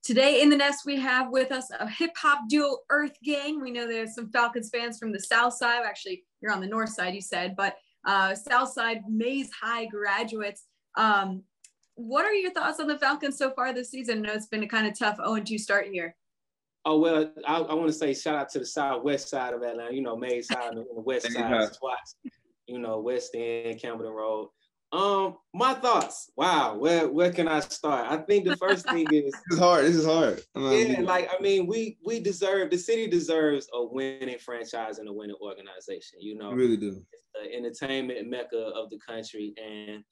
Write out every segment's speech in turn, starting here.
Today in the nest, we have with us a hip hop duo, EarthGang. We know there's some Falcons fans from the South Side. Actually, you're on the North Side, you said, but South Side Mays High graduates. What are your thoughts on the Falcons so far this season? I know it's been a kind of tough 0-2 start here. Oh, well, I want to say shout out to the southwest side of Atlanta, you know, Mays High and the west side, spots, you know, West End, Camden Road. My thoughts. Wow, where can I start? I think the first thing is this is hard. Yeah, like I mean, we deserve, the city deserves a winning franchise and a winning organization. You know, we really do. It's the entertainment mecca of the country, and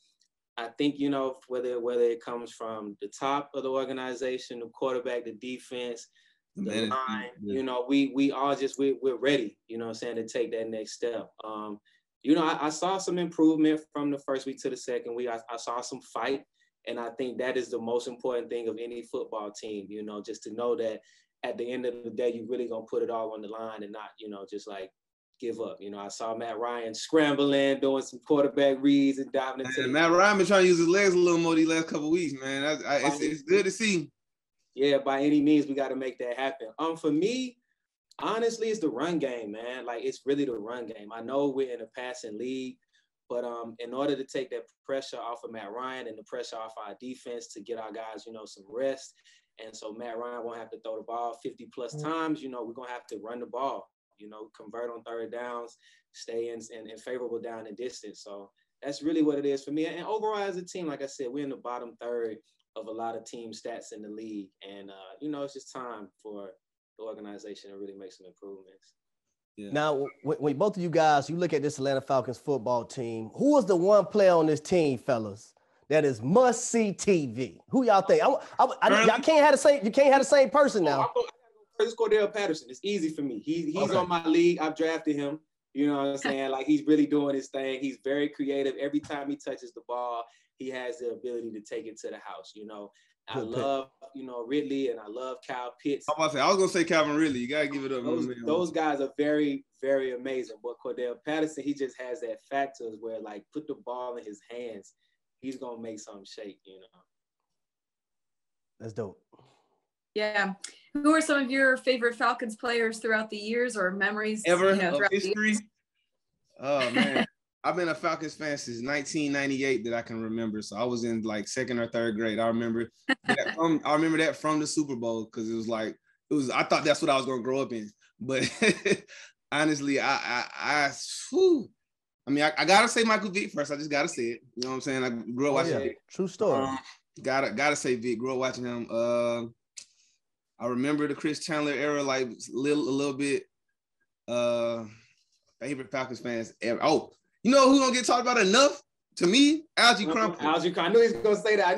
I think, you know, whether it comes from the top of the organization, the quarterback, the defense, the line, you know, we all just we're ready. You know what I'm saying, to take that next step. You know, I saw some improvement from the first week to the second week. I saw some fight, and I think that is the most important thing of any football team, you know, just to know that at the end of the day, you really going to put it all on the line and not, you know, just like give up. You know, I saw Matt Ryan scrambling, doing some quarterback reads and diving into Matt Ryan been trying to use his legs a little more these last couple of weeks, man. It's good to see. Yeah, by any means, we got to make that happen. For me, honestly, it's the run game, man. Like, it's really the run game. I know we're in a passing league, but in order to take that pressure off of Matt Ryan and the pressure off our defense to get our guys, you know, some rest, and so Matt Ryan won't have to throw the ball 50-plus times, you know, we're going to have to run the ball, you know, convert on third downs, stay in favorable down and distance. So that's really what it is for me. And overall, as a team, like I said, we're in the bottom third of a lot of team stats in the league. And, you know, it's just time for the organization to really make some improvements. Yeah. Now, when both of you guys, you look at this Atlanta Falcons football team, who was the one player on this team, fellas, that is must-see TV? Who y'all think? Y'all can't have the same. You can't have the same person now. It's Cordell Patterson. It's easy for me. He's on my league. I've drafted him. You know what I'm saying? Like, he's really doing his thing. He's very creative. Every time he touches the ball, he has the ability to take it to the house. You know, I love, you know, Ridley, and I love Kyle Pitts. I was gonna say Calvin Ridley. You gotta give it up. Those guys are very, very amazing. But Cordell Patterson, he just has that factor where, like, put the ball in his hands, he's gonna make something shake. You know, that's dope. Yeah. Who are some of your favorite Falcons players throughout the years or memories ever, you know, of history? Oh man. I've been a Falcons fan since 1998 that I can remember. So I was in like second or third grade. I remember that from the Super Bowl, because I thought that's what I was going to grow up in. But honestly, I gotta say Michael Vick first. I just gotta say it. You know what I'm saying? I grew up watching Vick. True story. Gotta say Vick. Grew up watching him. I remember the Chris Chandler era, like a little bit. Favorite Falcons fans ever. Oh, you know who don't get talked about enough? To me, Algie Crumpler. I knew he was gonna say that.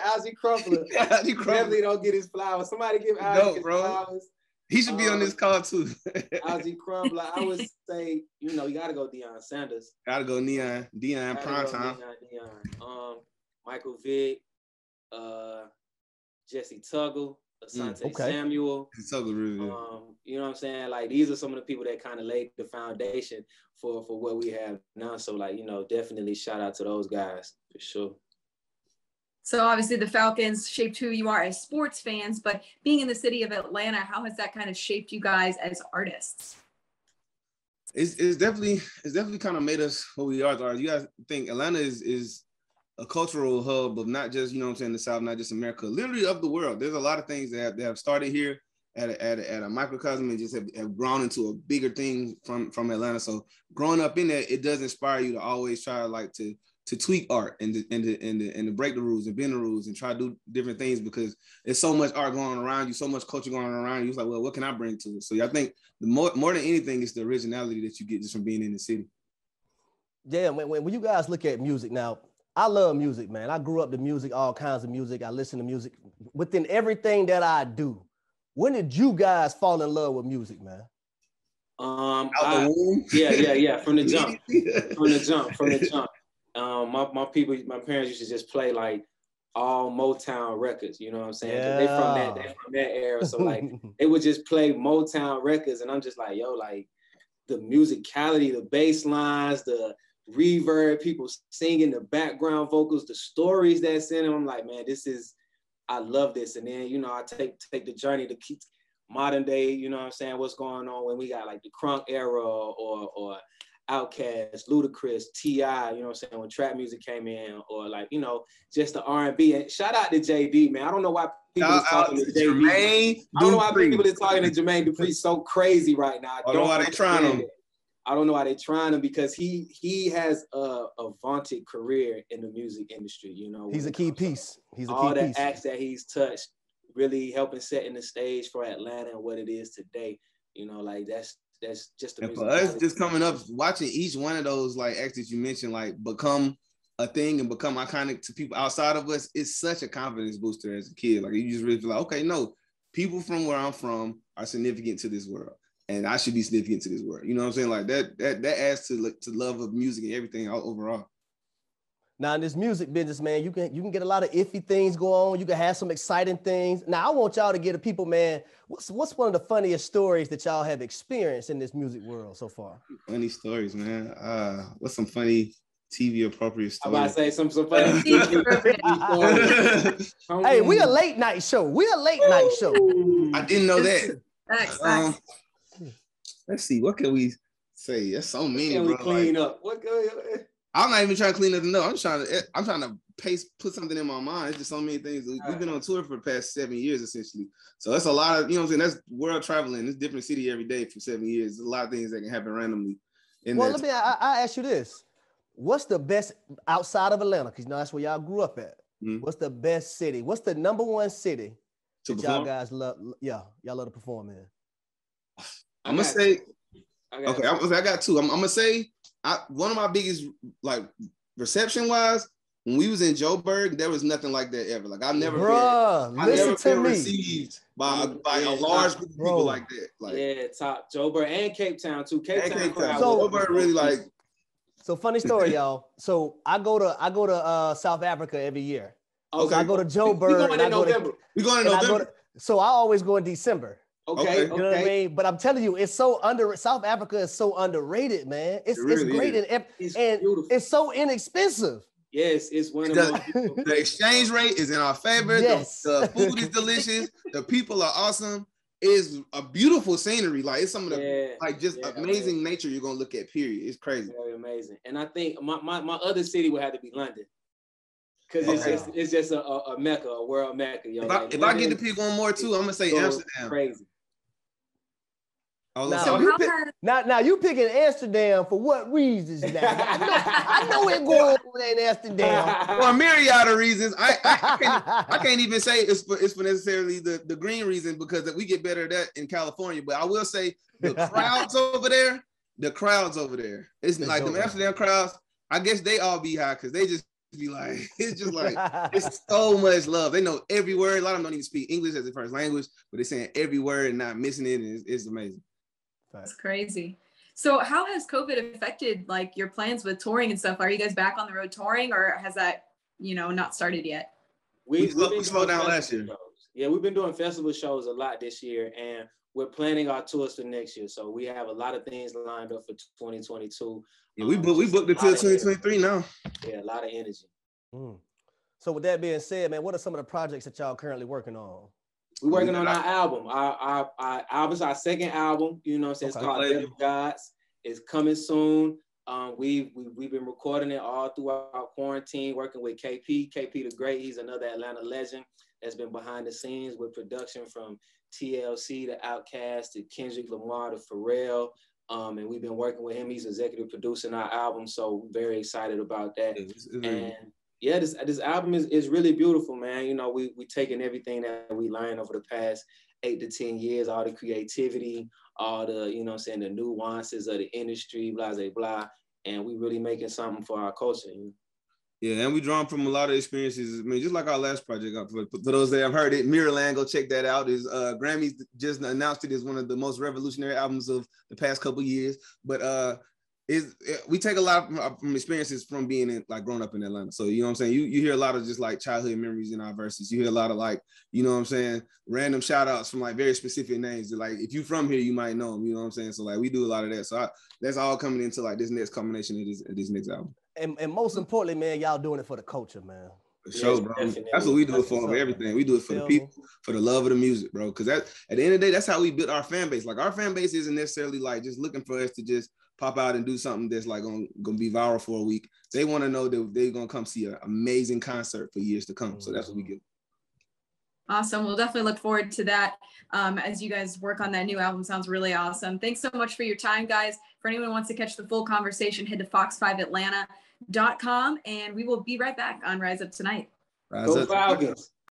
Algie Crumpler. Algie Crumpler definitely don't get his flowers. Somebody give Algie his flowers. He should be on this call too. Algie Crumpler. I would say, you know, you gotta go Deion Sanders. Gotta go Deion prime time. Michael Vick, Jesse Tuggle, Asante Samuel. You know what I'm saying? Like, these are some of the people that kind of laid the foundation for what we have now. So, like, you know, definitely shout out to those guys for sure. So obviously the Falcons shaped who you are as sports fans, but being in the city of Atlanta, how has that kind of shaped you guys as artists? It's definitely kind of made us who we are. You guys think Atlanta is a cultural hub of not just, you know what I'm saying, the South, not just America, literally of the world. There's a lot of things that have started here at a microcosm and just have grown into a bigger thing from Atlanta. So growing up in there, it does inspire you to always try to tweak art and to break the rules and bend the rules and try to do different things, because there's so much art going around you, so much culture going around you. It's like, well, what can I bring to it? So I think more than anything, it's the originality that you get just from being in the city. Yeah, when you guys look at music now, I love music, man. I grew up to music, all kinds of music. I listen to music within everything that I do. When did you guys fall in love with music, man? From the jump. My parents used to just play like all Motown records, you know what I'm saying? Yeah. They from that era. So like they would just play Motown records, and I'm just like, yo, like the musicality, the bass lines, the reverb, people singing, the background vocals, the stories that's in them. I'm like, man, this is I love this. And then, you know, I take the journey to keep modern day, you know what I'm saying, what's going on when we got like the crunk era or Outkast, Ludacris, T.I., you know what I'm saying, when trap music came in, or like, you know, just the R&B. And shout out to JD, man. I don't know why people are talking to JD. I don't know why people are talking to Jermaine Dupri so crazy right now. I don't know why they trying him. I don't know why they trying him, because he has a vaunted career in the music industry, you know. He's a key piece. He's a all key the piece. acts that he's touched, really helping setting the stage for Atlanta and what it is today. You know, like that's just and for us just coming up, watching each one of those like acts that you mentioned like become a thing and become iconic to people outside of us, it's such a confidence booster as a kid. Like you just really feel like, okay, no, people from where I'm from are significant to this world, and I should be significant to this world. You know what I'm saying? Like that adds to love of music and everything overall. Now in this music business, man, you can get a lot of iffy things go on. You can have some exciting things. Now I want y'all to get the people, man. What's one of the funniest stories that y'all have experienced in this music world so far? Funny stories, man. What's some funny TV appropriate stories? I'm about to say some funny TV appropriate. Hey, we a late night show. I didn't know that. Let's see. What can we say? There's so many. Can we clean up? I'm not even trying to clean up the note. I'm trying to put something in my mind. It's just so many things. We've been on tour for the past 7 years, essentially. So that's a lot of, you know what I'm saying? That's world traveling. It's different city every day for 7 years. There's a lot of things that can happen randomly. I ask you this. What's the best outside of Atlanta? Because you know that's where y'all grew up at. Mm-hmm. What's the best city? What's the number one city that y'all guys love? Yeah, y'all love to perform in. I'm gonna say, I got two. I'm gonna say, one of my biggest like reception wise, when we was in Joburg, there was nothing like that ever. Like I've never been received by a large group of people like that. Like top Joburg and Cape Town too. Cape Town. So Joburg really like. So funny story, y'all. So I go to South Africa every year. Okay. So I go to Joburg. We going in November. So I always go in December. Okay. You know what I mean? But I'm telling you, it's so South Africa is so underrated, man. It's great and it's so inexpensive. Yes, it's one of the exchange rate is in our favor. Yes. The food is delicious. The people are awesome. It's a beautiful scenery. Like it's some of the amazing nature you're gonna look at. Period. It's crazy. Very amazing. And I think my other city would have to be London. Because it's just a mecca, a world mecca. Yo. If I get to pick one more too, I'm gonna say Amsterdam. Crazy. Now you picking Amsterdam for what reasons? Now I know it going over there in Amsterdam for a myriad of reasons. I can't even say it's for necessarily the green reason, because we get better at that in California. But I will say the crowds over there. It's like the Amsterdam crowds. I guess they all be high because they just be like, it's just like it's so much love. They know every word. A lot of them don't even speak English as their first language, but they're saying every word and not missing it. And it's amazing. That's crazy. So how has COVID affected like your plans with touring and stuff? Are you guys back on the road touring, or has that, not started yet? We slowed down last year. Yeah, we've been doing festival shows a lot this year, and we're planning our tours for next year. So we have a lot of things lined up for 2022. Yeah, we booked until 2023 now. Yeah, a lot of energy. So with that being said, man, what are some of the projects that y'all currently working on? We're working on our album. Our album's our second album. You know what I'm saying? It's called Dead of Gods. It's coming soon. We've been recording it all throughout quarantine, working with KP the Great. He's another Atlanta legend that's been behind the scenes with production from TLC to Outkast to Kendrick Lamar to Pharrell. And we've been working with him. He's executive producing our album, so very excited about that. Yeah, this album is really beautiful, man. We taking everything that we learned over the past 8 to 10 years, all the creativity, all the, the nuances of the industry, blah, blah, blah, and we really making something for our culture. Yeah, and we drawn from a lot of experiences. I mean, just like our last project. For those that have heard it, Mirrorland, go check that out. Grammys just announced it as one of the most revolutionary albums of the past couple of years. But we take a lot from experiences from being growing up in Atlanta. So, you know what I'm saying? You hear a lot of just like childhood memories in our verses. You hear a lot of random shout outs from very specific names. That, if you from here, you might know them, you know what I'm saying? So we do a lot of that. So that's all coming into this next combination of this next album. And most importantly, man, y'all doing it for the culture, man. For sure, bro. Definitely. That's what we do it for everything. We do it for the people, for the love of the music, bro. Because that at the end of the day, that's how we build our fan base. Like our fan base isn't necessarily like just looking for us to just pop out and do something that's like gonna be viral for a week. They want to know that they're gonna come see an amazing concert for years to come. So that's what we give. Awesome. We'll definitely look forward to that as you guys work on that new album. Sounds really awesome. Thanks so much for your time, guys. For anyone who wants to catch the full conversation, head to fox5atlanta.com, and we will be right back on Rise Up Tonight. Go Falcons.